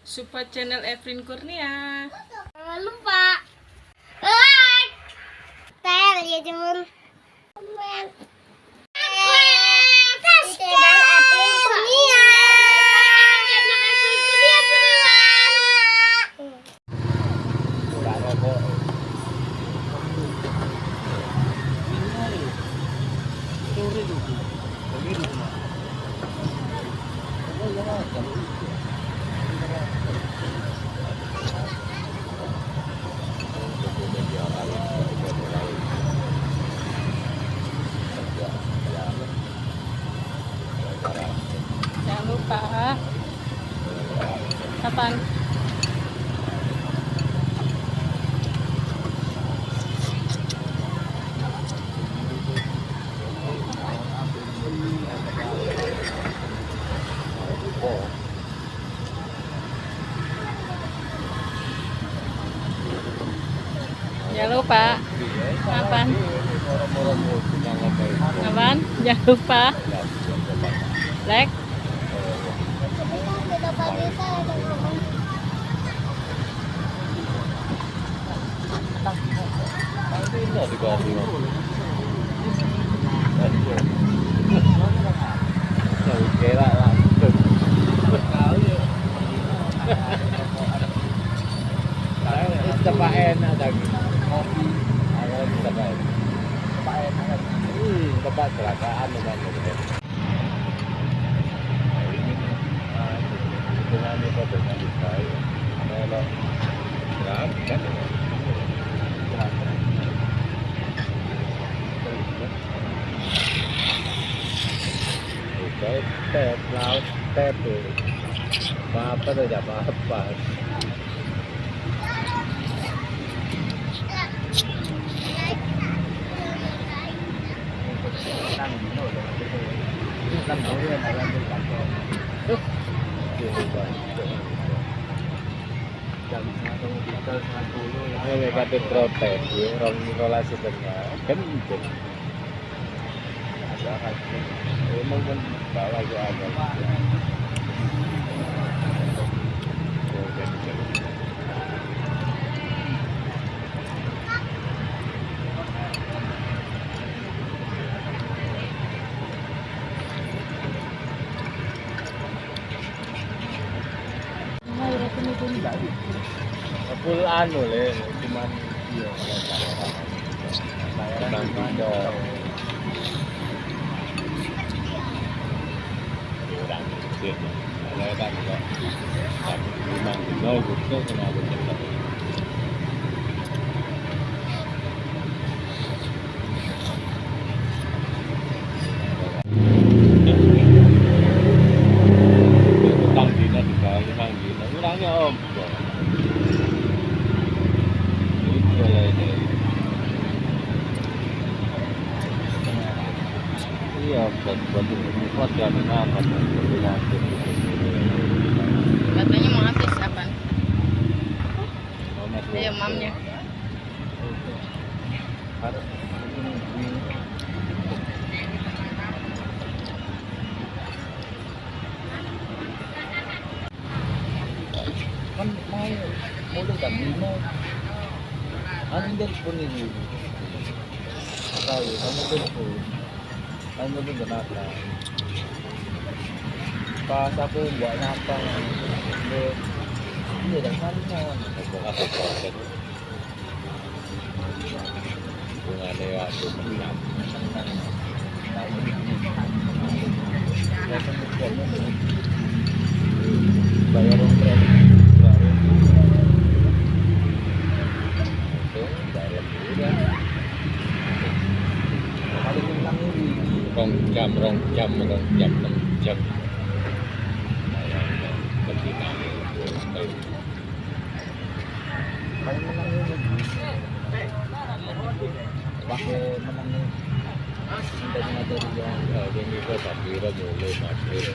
Support channel Evrin Kurnia. Jangan lupa like, share ya teman. Jangan lupa. Kapan? Jangan lupa. Kapan? Kapan? Jangan lupa. Like. Tempat enak lagi kopi tempat enak tempat gerakan dengan ini pada nanti saya kalau kan tep laut tep apa tidak apa ini kata protes, orang relasi dengan kencing. Ada hasil, memang kan bawa ke agama. Full anu le, cuman iya bayaran ada. Kurang sih. Ada kan kok. Tapi memang nol gitu kena betul. Kurangnya om. Iya, buat jaminan apa? Katanya mau habis kapan? Ayo mamnya. Kan mau mulai jam 5 anjir pun ini tahu kamu tuh kamu tuh kenapa pas aku buat nyampang iya dan sana bukan proses bunga dewa tuh menang bayar orang rong jam pakai menang dari yang ini kok tapi mulai masuk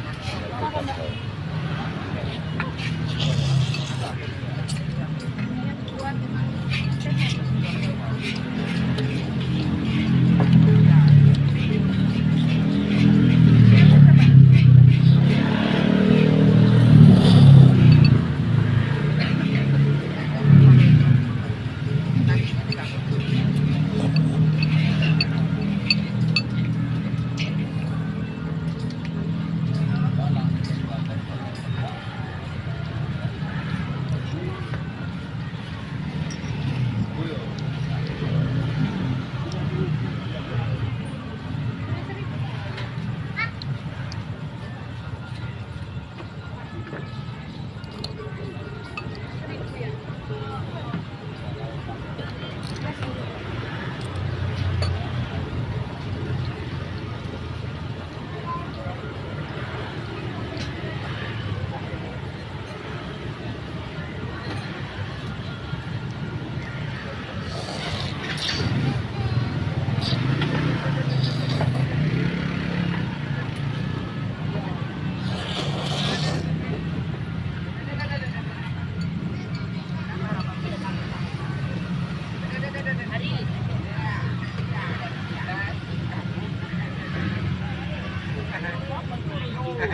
Ayo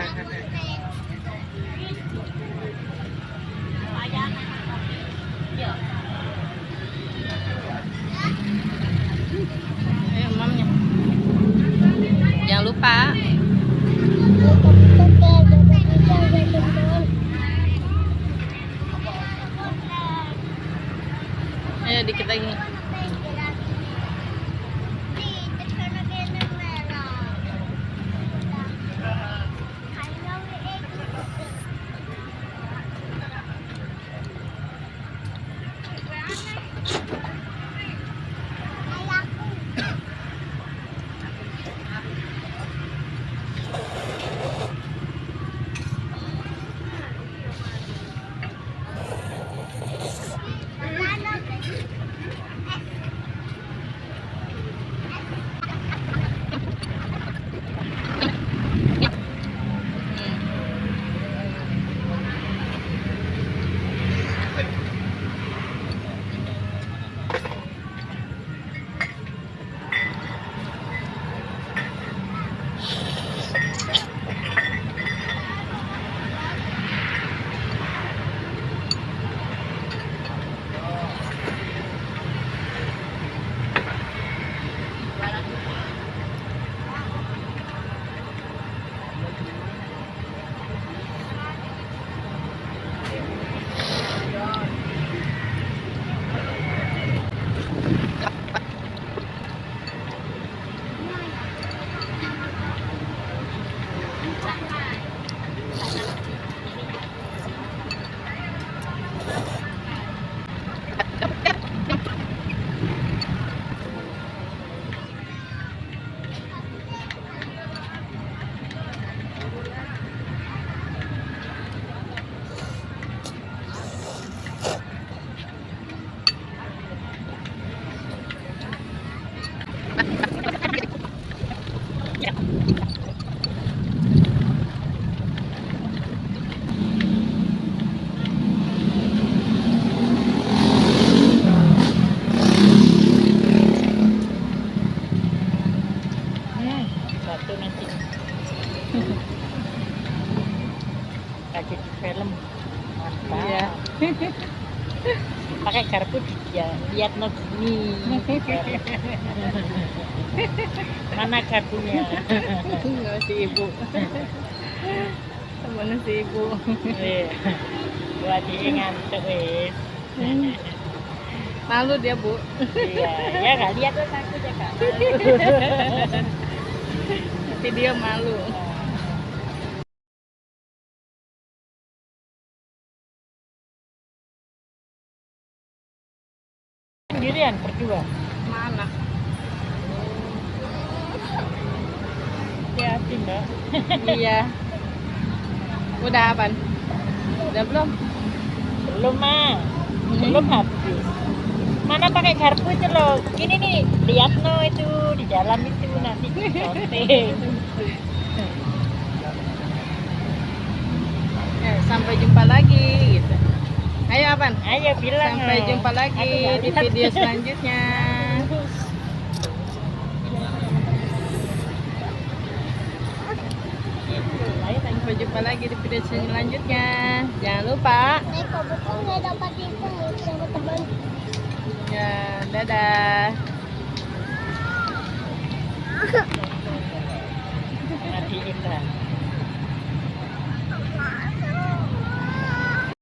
mamnya. Jangan lupa. Ayo dikit lagi. Satu nanti lagi di film mantap. Iya. Pakai kartu ya, lihat not ini. Mana kartunya? Nggak si ibu. Mana si ibu. Iya. Buat diingat wes. Malu dia bu. Iya, ya nggak lihat tuh takut ya kak. Tapi dia malu. Sendirian berdua. Mana? Hati-hati mbak. Iya. Udah apaan? Udah belum? Belum mah. Belum habis. Mana pakai garpu itu loh. Ini nih, lihat no itu di jalan itu nanti syuting. Ya, sampai jumpa lagi gitu. Ayo apaan? Ayo bilang. Sampai jumpa lagi di video selanjutnya. Sampai jumpa lagi di video selanjutnya. Jangan lupa. Kok betul nggak dapat itu sama teman? Ya, dadah. Nanti Indra.